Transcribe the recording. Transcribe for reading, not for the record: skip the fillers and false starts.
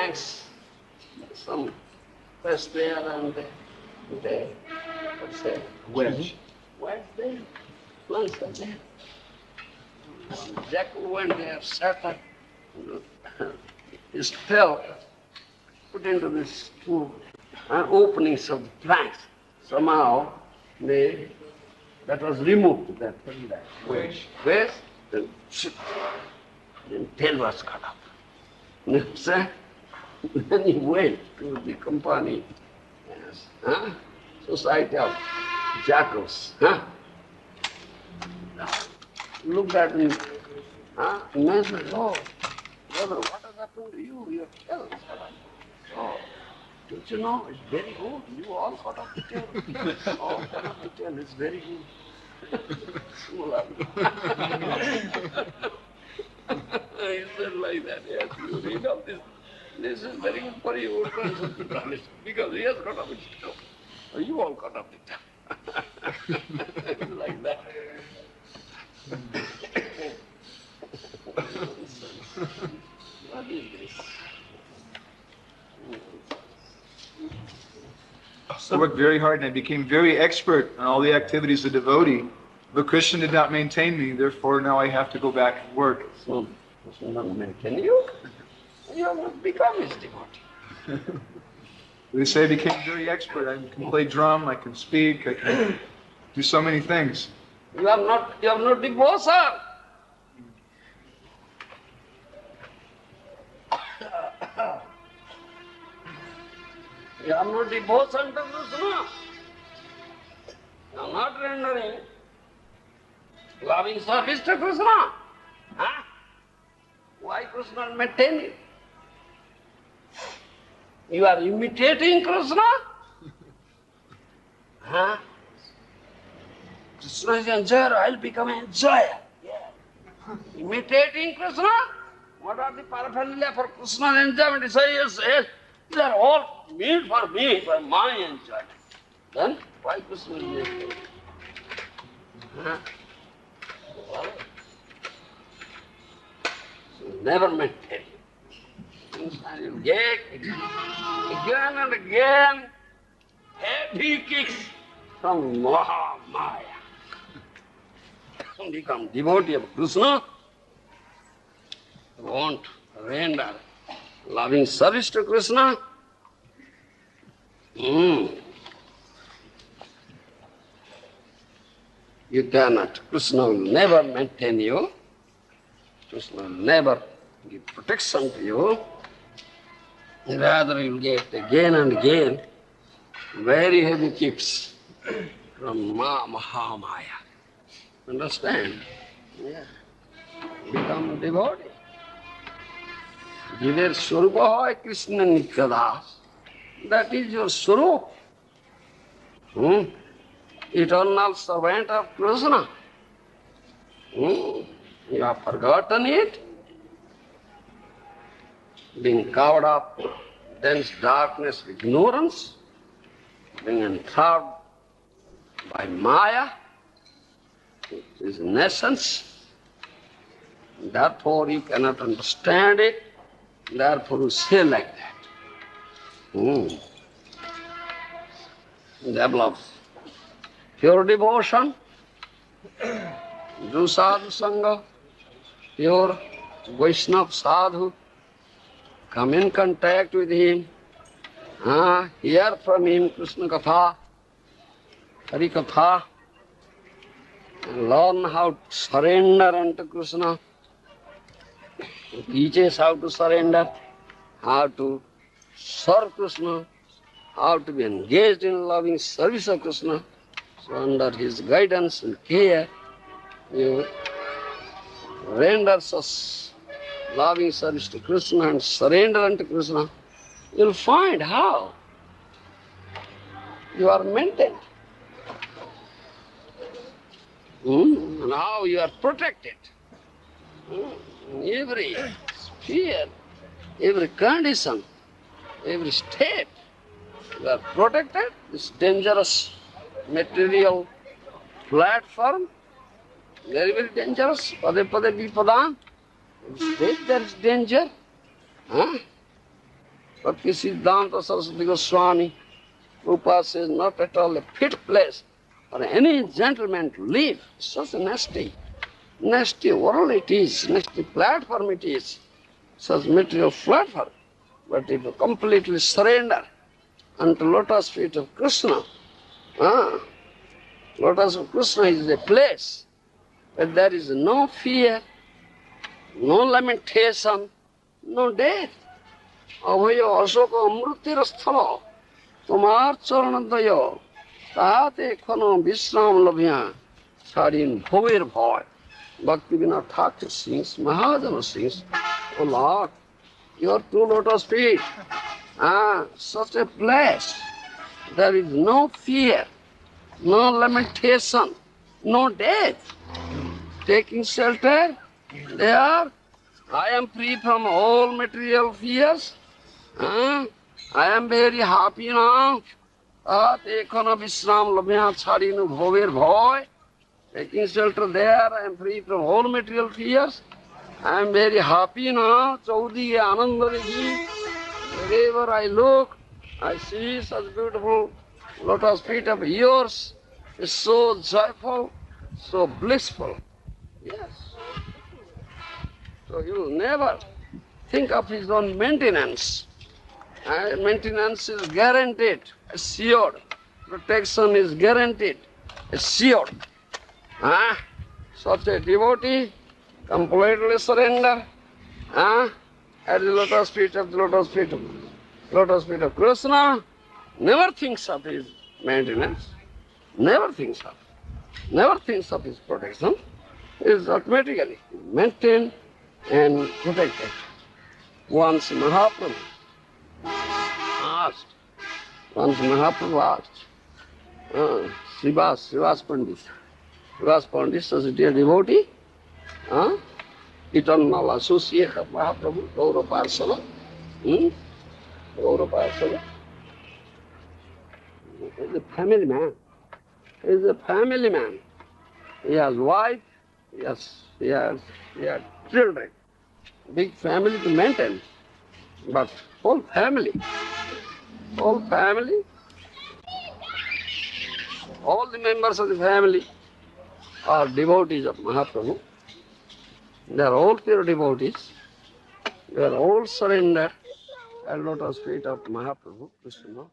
planks, some press there and there. What's that? Wedge. Wedge there. Planks are there. Jackal went there, sat up, his tail put into this two openings of the planks. Somehow that was removed, that wedge. Then tail was cut off. Then he went to the company, society of jackals. Looked at him, and said, "Oh, brother, what has happened to you? Your tail is cut off." "Oh, don't you know, it's very good. You all cut off the tail." "Oh, cut off the tail is very good." He said like that, "Yes, you read of this. This is very good for you, because he has cut off his tail. You all cut off the tail." Like that. What is this? I worked very hard and I became very expert on all the activities of devotee, but Krishna did not maintain me, therefore now I have to go back and work. So, Krishna not maintain you? You have not become his devotee. They say I became very expert. I can play drum, I can speak, I can do so many things. You have not devotion. You have no devotion to Krishna. You are not rendering loving service to Krishna. Why Krishna will maintain you? You are imitating Krishna? Krishna is enjoyer, I'll become an enjoyer. Yeah. Imitating Krishna? What are the paraphernalia for Krishna's enjoyment? He says, yes, they are all meant for me, for my enjoyment. Then why Krishna will maintain? So never maintain. And you get again and again heavy kicks from Maya. Become devotee of Krishna. Want to render loving service to Krishna. You cannot. Krishna will never maintain you. Krishna will never give protection to you. Rather, you will get again and again very heavy kicks from Mahamaya. Understand? Yeah. Become devotee. Jiver Swarupa hoy Krishna Nityadas. That is your Swarup. Eternal servant of Krishna. You have forgotten it. Being covered up dense darkness, ignorance, being entrapped by Maya, it is in essence. Therefore you cannot understand it, therefore you say like that. Develop pure devotion, do sādhu-saṅga, pure Vaishnava sadhu, come in contact with him, hear from him Krishna Katha, Hari Katha, and learn how to surrender unto Krishna. He teaches how to surrender, how to serve Krishna, how to be engaged in loving service of Krishna. So under his guidance and care, you render such loving service to Krishna and surrender unto Krishna. You'll find how you are maintained. And how you are protected. In every sphere, every condition, every step, you are protected. This dangerous material platform, very, very dangerous. Pade pade vipadam. There is danger. Bhakti Siddhanta Saraswati Goswami, Prabhupada says not at all a fit place for any gentleman to live. Such a nasty world it is, nasty platform it is, such material platform. But if you completely surrender unto lotus feet of Krishna, lotus of Krishna is a place where there is no fear, no lamentation, no death. Abhayo ashoka amrutir sthala, tomar charanadayo, tahate khano visram labhya, sadin bhover bhoy. Bhaktivinoda Thakura sings, Mahajana sings, O Lord, your two lotus feet, such a place. There is no fear, no lamentation, no death. Taking shelter there, I am free from all material fears. I am very happy now. Ekhana visram labhya chadinu bhover bhoy. Taking shelter there, I am free from all material fears. I am very happy now. Chaudi Ananda Devi. Wherever I look, I see such beautiful lotus feet of yours. It's so joyful, so blissful. Yes. So you will never think of his own maintenance. Maintenance is guaranteed, assured. Protection is guaranteed, assured. Such a devotee, completely surrender at the lotus feet of Kṛṣṇa, never thinks of his maintenance, never thinks of his protection. He is automatically maintained and protected. Once Mahaprabhu asked, Srivas Pandit as a dear devotee, eternal associate of Mahaprabhu, Gaura Parsala. He is a family man. He is a family man. He has wife, he has children. Big family to maintain. But whole family, all the members of the family are devotees of Mahaprabhu. They are all pure devotees. They are all surrendered at lotus feet of Mahaprabhu, Krishna.